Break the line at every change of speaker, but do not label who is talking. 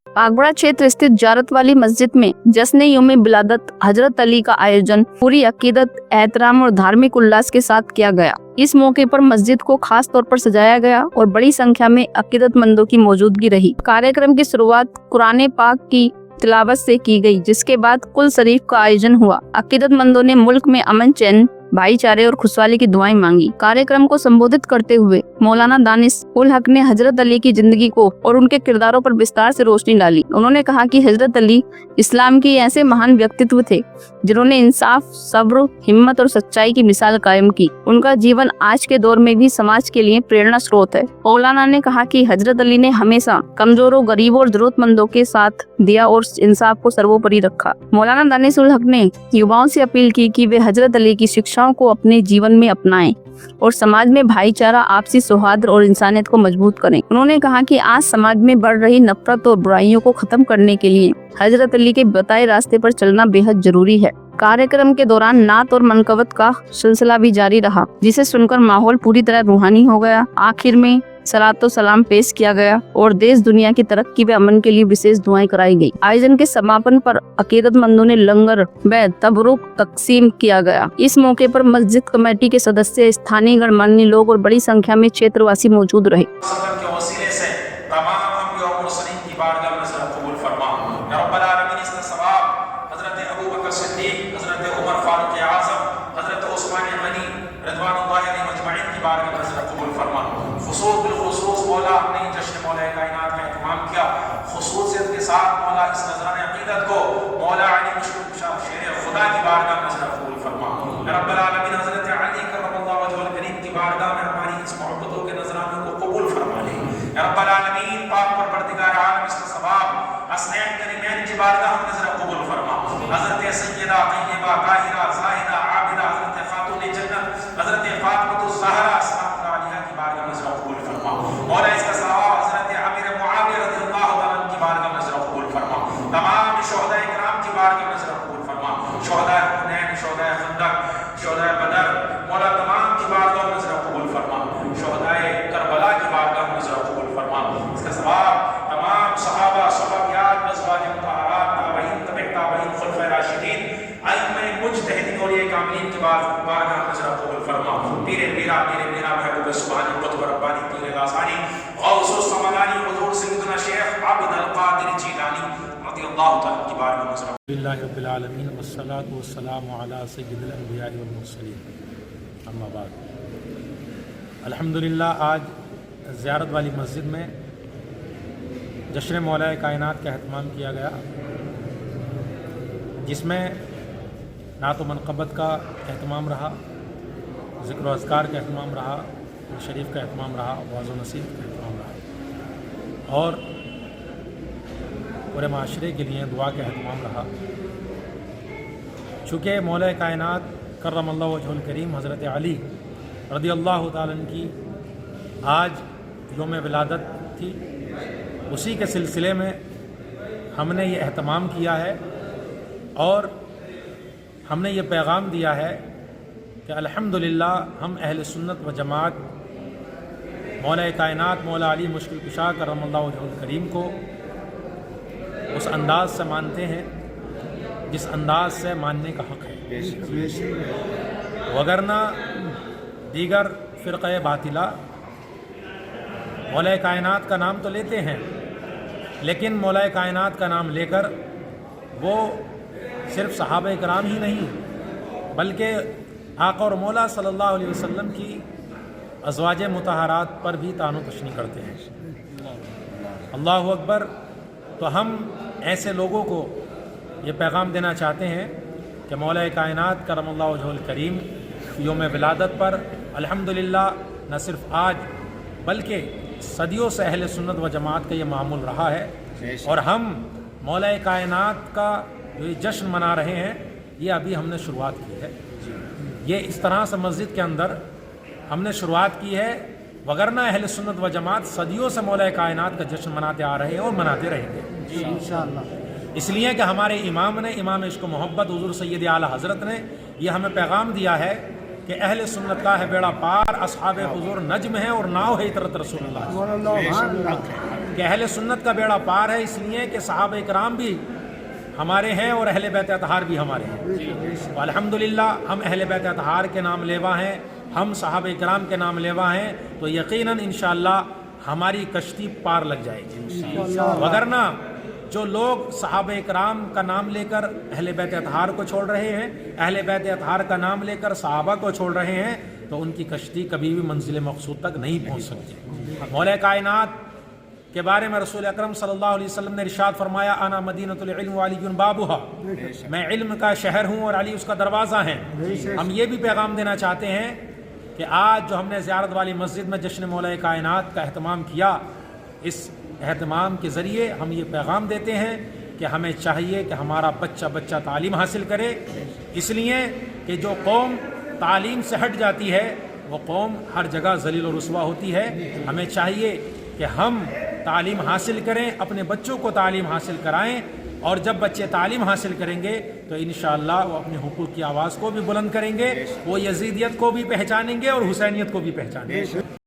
बागबड़ा क्षेत्र स्थित जारत वाली मस्जिद में जश्न यौम विलादत हजरत अली का आयोजन पूरी अकीदत, एहतराम और धार्मिक उल्लास के साथ किया गया। इस मौके पर मस्जिद को खास तौर पर सजाया गया और बड़ी संख्या में अकीदतमंदों की मौजूदगी रही। कार्यक्रम की शुरुआत कुरान पाक की तिलावत से की गई, जिसके बाद कुल शरीफ का आयोजन हुआ। अकीदतमंदों ने मुल्क में अमन, चैन, भाईचारे और खुशहाली की दुआएं मांगी। कार्यक्रम को संबोधित करते हुए मौलाना दानिश उल हक ने हजरत अली की जिंदगी को और उनके किरदारों पर विस्तार से रोशनी डाली। उन्होंने कहा कि हजरत अली इस्लाम के ऐसे महान व्यक्तित्व थे जिन्होंने इंसाफ, सब्र, हिम्मत और सच्चाई की मिसाल कायम की। उनका जीवन आज के दौर में भी समाज के लिए प्रेरणा स्रोत है। मौलाना ने कहा कि हजरत अली ने हमेशा कमजोरों, गरीबों और जरूरतमंदों के साथ दिया और इंसाफ को सर्वोपरि रखा। मौलाना दानिश उल हक ने युवाओं से अपील की कि वे हजरत अली की शिक्षाओं को अपने जीवन में अपनाएं और समाज में भाईचारा, आपसी सौहार्द और इंसानियत को मजबूत करें। उन्होंने कहा कि आज समाज में बढ़ रही नफरत और बुराइयों को खत्म करने के लिए हजरत अली के बताए रास्ते पर चलना बेहद जरूरी है। कार्यक्रम के दौरान नात और मनकबत का सिलसिला भी जारी रहा, जिसे सुनकर माहौल पूरी तरह रूहानी हो गया। आखिर में सलातो सलाम पेश किया गया और देश दुनिया की तरक्की व अमन के लिए विशेष दुआएं कराई गई। आयोजन के समापन पर अकीदतमंदों ने लंगर व तबरुक तकसीम किया गया। इस मौके पर मस्जिद कमेटी के सदस्य, स्थानीय गणमान्य लोग और बड़ी संख्या में क्षेत्रवासी मौजूद रहे।
मौला अपने जश्न मौला कायनात का इत्माम किया। खुसूसियत के साथ मौला इस नजराने अकीदत को मौला अली मुश्किल कुशा शेर खुदा की बारगाह में नजर कबूल फरमा। रब्बुल आलमीन हजरत अली करमल्लाहु वजहुल करीम की बारगाह में हमारी इस मोहब्बतों के नजराने को कबूल फरमा ले। रब्बुल आलमीन पाक परवरदिगार आलम इसका सवाब हसनैन करीमैन की बारगाह में नजर कबूल फरमा। हजरत सैयदा तय्यबा ताहिरा ज़ाहिदा आबिदा हजरत खातून जन्नत हजरत फातिमा ज़हरा सलाम अलैहा की बारगाह में नजर कबूल फरमा। मौला इसका सवाब हजरत अमीर मुआविया रज़ियल्लाहु अन्हु की बारगाह में नजर कबूल फरमा। तमाम शुहदाए किराम की बारगाह में नजर कबूल फरमा। शुहदाए हुनैन, शुहदाए खंदक, शुहदाए बदर, मौला तमाम की बारगाह में नजर कबूल फरमा। शुहदाए करबला की बारगाह में नजर कबूल फरमा। इसका सवाब तमाम सहाबा, सहाबियात, अज़वाज मुतहहरात, ताबईन, तबे ताबईन, खुलफाए राशिदीन, अइम्मे मुज्तहिदीन और ये कामिलीन की बारगाह में नजर कबूल फरमा। पीरे मेरा महबूब सुभानी कुतुब रब्बानी पीरे लासानी गौसुस समदानी हुजूर सय्यदना शेख अब्द अल कादिर जीलानी रज़ियल्लाहु तआला की बारगाह में नजर
बिल्लाहि रब्बिल आलमीन वस्सलातु वस्सलामु अला सय्यिदिल अंबिया'i वल मुरसलीन अम्मा बाद। अल्हम्दुलिल्लाह, आज ज़ियारत वाली मस्जिद में जश्न मौला कायनात का एहतमाम किया गया, जिसमें नात व मनक़बत का एहतमाम रहा, ज़िक्र व अज़कार का एहतमाम रहा, शरीफ का एहतमाम रहा, वाज़ व नसीहत का एहतमाम रहा और पूरे माशरे के लिए दुआ का एहतमाम रहा। चूँकि मौला कायनात करमल्लाहु वजहुल करीम हज़रत अली रज़ियल्लाहु ताला अन्हु की आज यौम विलादत थी, उसी के सिलसिले में हमने ये एहतमाम किया है और हमने ये पैगाम दिया है कि अल्हम्दुलिल्लाह हम अहले सुन्नत व जमात मौला कायनात मौला अली मुश्किल कुशा करमल्लाहु वजहुल करीम को उस अंदाज से मानते हैं जिस अंदाज से मानने का हक़ है, वगरना दीगर फ़िरक़े बातिला मौला कायनात का नाम तो लेते हैं, लेकिन मौला कायनात का नाम लेकर वो सिर्फ़ सहाबा किराम ही नहीं बल्कि आका और मौला सल्लल्लाहु अलैहि वसल्लम की अज़वाज मुतहहरात पर भी तानो तशनी करते हैं। अल्लाहु अकबर। तो हम ऐसे लोगों को ये पैगाम देना चाहते हैं कि मौला कायनात करमल्लाहु वजहुल करीम यौम विलादत पर अल्हम्दुलिल्लाह न सिर्फ आज बल्कि सदियों से अहले सुन्नत व जमात का ये मामूल रहा है और हम मौला कायनात का जो ये जश्न मना रहे हैं ये अभी हमने शुरुआत की है। ये इस तरह से मस्जिद के अंदर हमने शुरुआत की है, वगरना अहले सुन्नत व जमात सदियों से मौला कायनात का जश्न मनाते आ रहे हैं और मनाते रहेंगे इंशाअल्लाह। इसलिए कि हमारे इमाम ने, इमाम इश्क मोहब्बत हुज़ूर सैयद आला हज़रत ने ये हमें पैगाम दिया है कि अहले सुन्नत का है बेड़ा पार, असहाबे हुज़ूर नज्म है और नाव है इतरत रसूलुल्लाह। کہ اہل سنت کا بیڑا پار ہے، اس لیے کہ صحابہ اکرام بھی ہمارے ہیں اور اہل بیت اطہار بھی ہمارے ہیں۔ الحمدللہ ہم اہل بیت اطہار کے نام لیوا ہیں، ہم صحابہ اکرام کے نام لیوا ہیں، تو یقیناً انشاءاللہ ہماری کشتی پار لگ جائے گی۔ وگرنہ جو لوگ صحابہ اکرام کا نام لے کر اہل بیت اطہار کو چھوڑ رہے ہیں، اہل بیت اطہار کا نام لے کر صحابہ کو چھوڑ رہے ہیں، تو ان کی کشتی کبھی بھی منزل مقصود تک نہیں پہنچ سکتی۔ مولا کائنات کے بارے میں رسول اکرم صلی اللہ علیہ وسلم نے ارشاد فرمایا، انا مدینۃ العلم وعلی بابھا، میں علم کا شہر ہوں اور علی اس کا دروازہ ہے۔ ہم یہ بھی پیغام دینا چاہتے ہیں کہ آج جو ہم نے زیارت والی مسجد میں جشن مولا کائنات کا اہتمام کیا، اس اہتمام کے ذریعے ہم یہ پیغام دیتے ہیں کہ ہمیں چاہیے کہ ہمارا بچہ تعلیم حاصل کرے، اس لیے کہ جو قوم تعلیم سے ہٹ جاتی ہے وہ قوم ہر جگہ ذلیل و رسوا ہوتی ہے۔ ہمیں چاہیے کہ ہم تعلیم حاصل کریں، اپنے بچوں کو تعلیم حاصل کرائیں، اور جب بچے تعلیم حاصل کریں گے تو انشاءاللہ وہ اپنے حقوق کی آواز کو بھی بلند کریں گے، وہ یزیدیت کو بھی پہچانیں گے اور حسینیت کو بھی پہچانیں گے۔